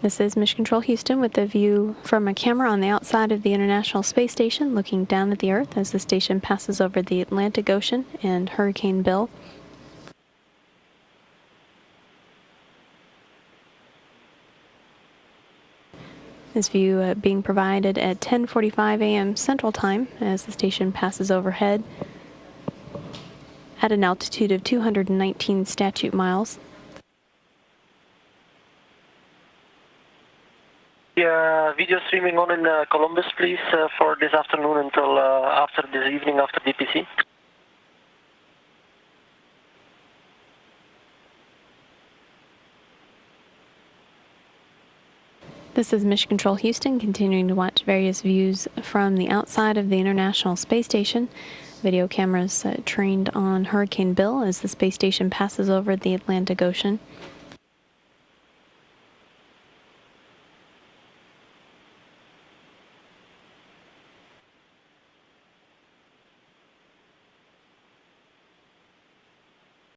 This is Mission Control Houston with a view from a camera on the outside of the International Space Station looking down at the Earth as the station passes over the Atlantic Ocean and Hurricane Bill. This view being provided at 10:45 a.m. Central Time as the station passes overhead at an altitude of 219 statute miles. Video streaming on in Columbus, please, for this afternoon until after this evening after DPC. This is Mission Control Houston, continuing to watch various views from the outside of the International Space Station. Video cameras trained on Hurricane Bill as the space station passes over the Atlantic Ocean.